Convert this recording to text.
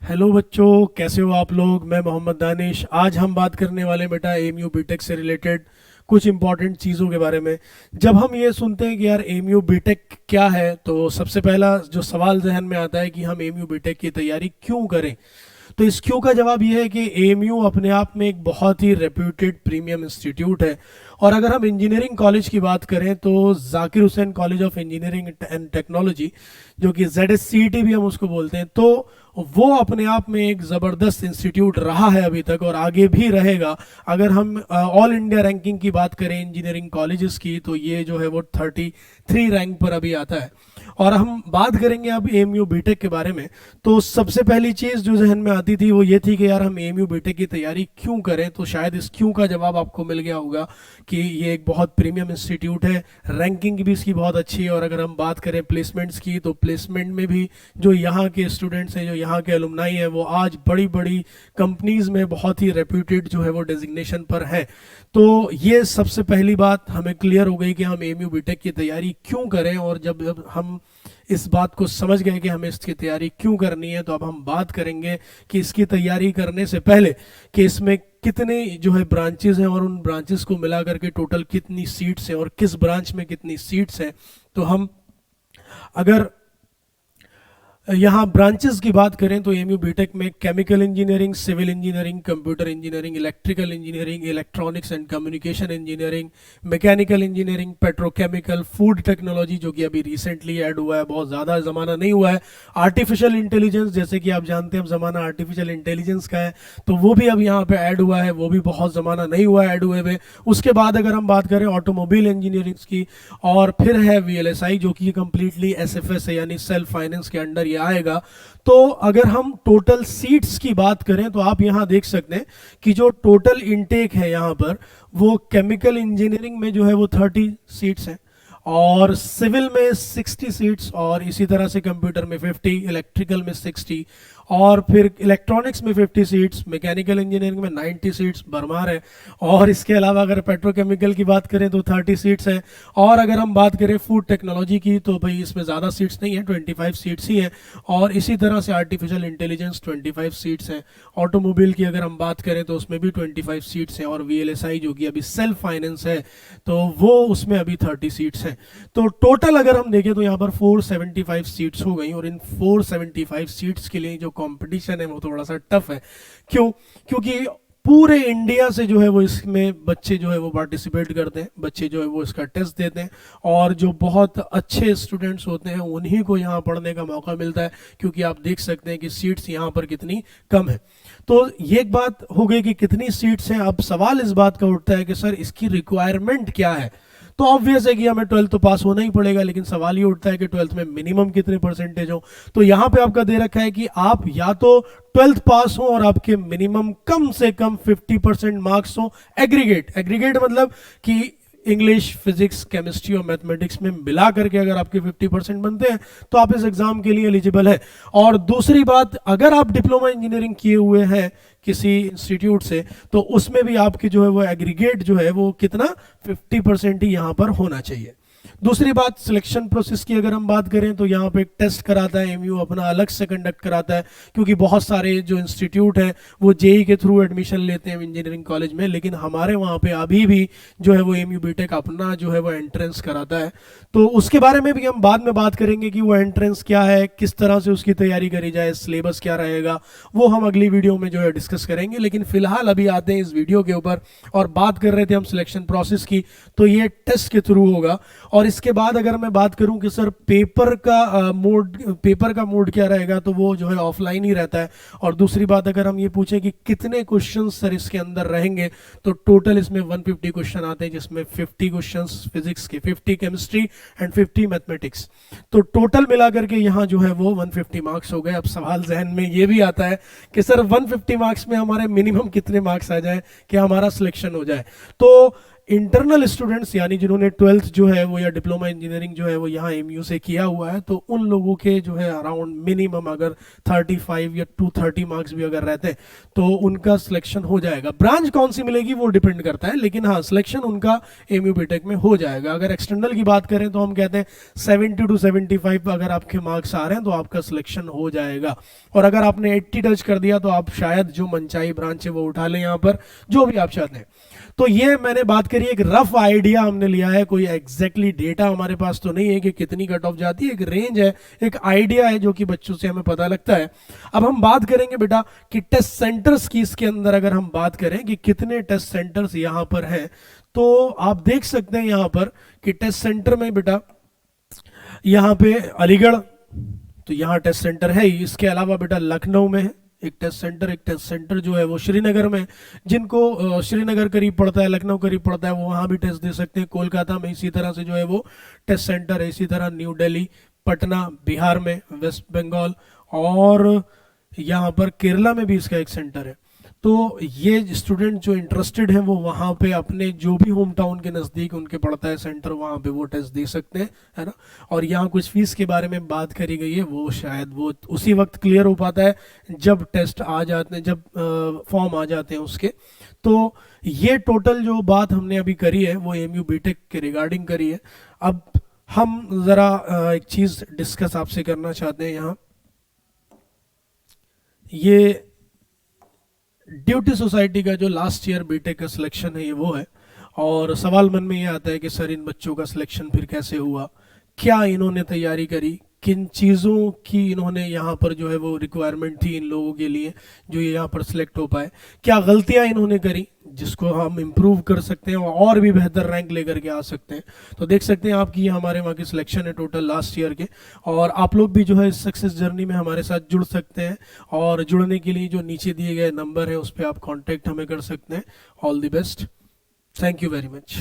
Hello बच्चों, कैसे हो आप लोग। मैं मोहम्मद दानिश। आज हम बात करने वाले बेटा एमयू बीटेक से रिलेटेड कुछ इंपॉर्टेंट चीज़ों के बारे में। जब हम ये सुनते हैं कि यार एमयू बीटेक क्या है, तो सबसे पहला जो सवाल जहन में आता है कि हम एमयू बीटेक की तैयारी क्यों करें। तो इस क्यों का जवाब ये है कि एएमयू अपने आप में एक बहुत ही रेप्यूटेड प्रीमियम इंस्टीट्यूट है। और अगर हम इंजीनियरिंग कॉलेज की बात करें तो Zakir Hussain college of engineering and technology, जो कि ZSCT भी हम उसको बोलते हैं, तो वो अपने आप में एक ज़बरदस्त इंस्टीट्यूट रहा है अभी तक और आगे भी रहेगा। अगर हम ऑल इंडिया रैंकिंग की बात करें इंजीनियरिंग कॉलेजेस की, तो ये जो है वो 33 रैंक पर अभी आता है। और हम बात करेंगे अब एएमयू बीटेक के बारे में। तो सबसे पहली चीज़ जो जहन में आती थी वो ये थी कि यार हम एएमयू बीटेक की तैयारी क्यों करें। तो शायद इस क्यों का जवाब आपको मिल गया होगा कि ये एक बहुत प्रीमियम इंस्टीट्यूट है, रैंकिंग भी इसकी बहुत अच्छी है। और अगर हम बात करें प्लेसमेंट्स की, तो प्लेसमेंट में भी जो यहाँ के स्टूडेंट्स हैं, जो यहाँ के एलुमनाई हैं, वो आज बड़ी बड़ी कंपनीज में बहुत ही रेप्यूटेड जो है वो डेजिग्नेशन पर हैं। तो ये सबसे पहली बात हमें क्लियर हो गई कि हम एएमयू बीटेक की तैयारी क्यों करें। और जब हम इस बात को समझ गए कि हमें इसकी तैयारी क्यों करनी है, तो अब हम बात करेंगे कि इसकी तैयारी करने से पहले कि इसमें कितने जो है ब्रांचेस हैं और उन ब्रांचेस को मिला करके टोटल कितनी सीट्स हैं और किस ब्रांच में कितनी सीट्स हैं। तो हम अगर यहाँ ब्रांचेस की बात करें तो एएमयू बीटेक में chemical engineering, civil engineering, computer engineering, electrical engineering, electronics and communication engineering, mechanical engineering, petrochemical, food technology जो कि अभी रिसेंटली ऐड हुआ है, बहुत ज़्यादा ज़माना नहीं हुआ है, आर्टिफिशियल इंटेलिजेंस, जैसे कि आप जानते हैं अब ज़माना आर्टिफिशियल इंटेलिजेंस का है, तो वो भी अब यहाँ पर ऐड हुआ है, वो भी बहुत ज़माना नहीं हुआ है ऐड हुए हुए। उसके बाद अगर हम बात करें ऑटोमोबाइल इंजीनियरिंग की, और फिर है VLSI जो कि कम्प्लीटली SFS है, यानी सेल्फ फाइनेंस के अंडर आएगा। तो अगर हम टोटल सीट्स की बात करें तो आप यहां देख सकते हैं कि जो टोटल इनटेक है यहां पर, वो केमिकल इंजीनियरिंग में जो है वो 30 सीट्स हैं, और सिविल में 60 सीट्स, और इसी तरह से कंप्यूटर में 50, इलेक्ट्रिकल में 60, और फिर इलेक्ट्रॉनिक्स में 50 सीट्स, मैकेनिकल इंजीनियरिंग में 90 सीट्स भरमार है। और इसके अलावा अगर पेट्रोकेमिकल की बात करें तो 30 सीट्स हैं। और अगर हम बात करें फूड टेक्नोलॉजी की, तो भाई इसमें ज़्यादा सीट्स नहीं है, 25 सीट्स ही हैं। और इसी तरह से आर्टिफिशियल इंटेलिजेंस 25 सीट्स हैं। ऑटोमोबाइल की अगर हम बात करें तो उसमें भी 25 सीट्स हैं। और VLSI जो कि अभी सेल्फ फाइनेंस है, तो वो उसमें अभी 30 सीट्स हैं। तो टोटल अगर हम देखें तो यहाँ पर 475 सीट्स हो गई। और इन 475 सीट्स के लिए जो कंपटीशन है वो थोड़ा सा टफ है। क्यों? क्योंकि पूरे इंडिया से जो है वो इसमें बच्चे जो है वो पार्टिसिपेट करते हैं, बच्चे जो है वो इसका टेस्ट देते हैं, और जो बहुत अच्छे स्टूडेंट्स होते हैं उन्हीं को यहाँ पढ़ने का मौका मिलता है। क्योंकि आप देख सकते हैं कि सीट्स यहाँ पर कितनी कम है। तो ये एक बात हो गई कि कितनी सीट्स हैं। अब सवाल इस बात का उठता है कि सर इसकी रिक्वायरमेंट क्या है। तो ऑब्वियस है कि हमें 12th तो पास होना ही पड़ेगा, लेकिन सवाल ये उठता है कि 12th में मिनिमम कितने परसेंटेज हो। तो यहाँ पे आपका दे रखा है कि आप या तो 12th पास हो और आपके मिनिमम कम से कम 50% मार्क्स हो एग्रीगेट। एग्रीगेट मतलब कि इंग्लिश, फिजिक्स, केमिस्ट्री और मैथमेटिक्स में मिला करके अगर आपके 50% बनते हैं तो आप इस एग्जाम के लिए एलिजिबल है। और दूसरी बात, अगर आप डिप्लोमा इंजीनियरिंग किए हुए हैं किसी इंस्टीट्यूट से, तो उसमें भी आपकी जो है वो एग्रीगेट जो है वो कितना 50% ही यहाँ पर होना चाहिए। दूसरी बात, सिलेक्शन प्रोसेस की अगर हम बात करें तो यहाँ पे एक टेस्ट कराता है एएमयू, अपना अलग से कंडक्ट कराता है। क्योंकि बहुत सारे जो इंस्टीट्यूट हैं वो जेई के थ्रू एडमिशन लेते हैं इंजीनियरिंग कॉलेज में, लेकिन हमारे वहाँ पे अभी भी जो है वो एएमयू बीटेक अपना जो है वो एंट्रेंस कराता है। तो उसके बारे में भी हम बाद में बात करेंगे कि वो एंट्रेंस क्या है, किस तरह से उसकी तैयारी करी जाए, सिलेबस क्या रहेगा, वो हम अगली वीडियो में जो है डिस्कस करेंगे। लेकिन फिलहाल अभी आते हैं इस वीडियो के ऊपर, और बात कर रहे थे हम सिलेक्शन प्रोसेस की। तो ये टेस्ट के थ्रू होगा। और इसके बाद अगर मैं बात करूं कि सर पेपर का मोड क्या रहेगा, तो वो जो है ऑफलाइन ही रहता है। और दूसरी बात, अगर हम ये पूछें कि कितने क्वेश्चंस सर इसके अंदर रहेंगे, तो टोटल इसमें 150 क्वेश्चन आते हैं, जिसमें 50 क्वेश्चंस फिजिक्स के, 50 केमिस्ट्री एंड 50 मैथमेटिक्स। तो टोटल मिलाकर के यहाँ जो है वो 150 मार्क्स हो गए। अब सवाल जहन में ये भी आता है कि सर 150 मार्क्स में हमारे मिनिमम कितने मार्क्स आ जाए कि हमारा सिलेक्शन हो जाए। तो इंटरनल स्टूडेंट्स यानी जिन्होंने 12th जो है वो या डिप्लोमा इंजीनियरिंग जो है वो यहाँ एमयू से किया हुआ है, तो उन लोगों के जो है अराउंड मिनिमम अगर 35 या 230 मार्क्स भी अगर रहते हैं तो उनका सिलेक्शन हो जाएगा। ब्रांच कौन सी मिलेगी वो डिपेंड करता है, लेकिन हाँ सिलेक्शन उनका एमयू बीटेक में हो जाएगा। अगर एक्सटर्नल की बात करें तो हम कहते हैं 70 to 75 अगर आपके मार्क्स आ रहे हैं तो आपका सिलेक्शन हो जाएगा, और अगर आपने 80 टच कर दिया तो आप शायद जो मनचाही ब्रांच है वो उठा लें यहाँ पर, जो भी आप चाहते हैं। तो ये मैंने बात करी, एक रफ आइडिया हमने लिया है, कोई एग्जैक्टली डेटा हमारे पास तो नहीं है कि कितनी कट ऑफ जाती है, एक रेंज है, एक आइडिया है जो कि बच्चों से हमें पता लगता है। अब हम बात करेंगे बेटा कि टेस्ट सेंटर्स की, इसके अंदर अगर हम बात करें कि कितने टेस्ट सेंटर्स यहाँ पर हैं, तो आप देख सकते हैं यहाँ पर कि टेस्ट सेंटर में बेटा यहाँ पे अलीगढ़, तो यहाँ टेस्ट सेंटर है ही। इसके अलावा बेटा लखनऊ में है एक टेस्ट सेंटर जो है वो श्रीनगर में, जिनको श्रीनगर करीब पड़ता है, लखनऊ करीब पड़ता है, वो वहाँ भी टेस्ट दे सकते हैं। कोलकाता में इसी तरह से जो है वो टेस्ट सेंटर है, इसी तरह न्यू दिल्ली, पटना बिहार में, वेस्ट बंगाल, और यहाँ पर केरला में भी इसका एक सेंटर है। तो ये स्टूडेंट जो इंटरेस्टेड हैं वो वहाँ पे अपने जो भी होम टाउन के नज़दीक उनके पड़ता है सेंटर, वहाँ पे वो टेस्ट दे सकते हैं, है ना। और यहाँ कुछ फीस के बारे में बात करी गई है, वो शायद वो उसी वक्त क्लियर हो पाता है जब टेस्ट आ जाते हैं, जब फॉर्म आ जाते हैं उसके। तो ये टोटल जो बात हमने अभी करी है वो एमयू बीटेक के रिगार्डिंग करी है। अब हम ज़रा एक चीज़ डिस्कस आपसे करना चाहते हैं यहाँ, ये ड्यूटी सोसाइटी का जो लास्ट ईयर बीटेक का सिलेक्शन है ये वो है। और सवाल मन में ये आता है कि सर इन बच्चों का सिलेक्शन फिर कैसे हुआ, क्या इन्होंने तैयारी करी, किन चीज़ों की इन्होंने यहाँ पर जो है वो रिक्वायरमेंट थी इन लोगों के लिए जो ये यहाँ पर सिलेक्ट हो पाए, क्या गलतियाँ इन्होंने करी जिसको हम इम्प्रूव कर सकते हैं और भी बेहतर रैंक लेकर के आ सकते हैं। तो देख सकते हैं आपकी ये हमारे वहाँ की सिलेक्शन है टोटल लास्ट ईयर के, और आप लोग भी जो है इस सक्सेस जर्नी में हमारे साथ जुड़ सकते हैं, और जुड़ने के लिए जो नीचे दिए गए नंबर है उस पर आप कॉन्टैक्ट हमें कर सकते हैं। All the best, thank you very much.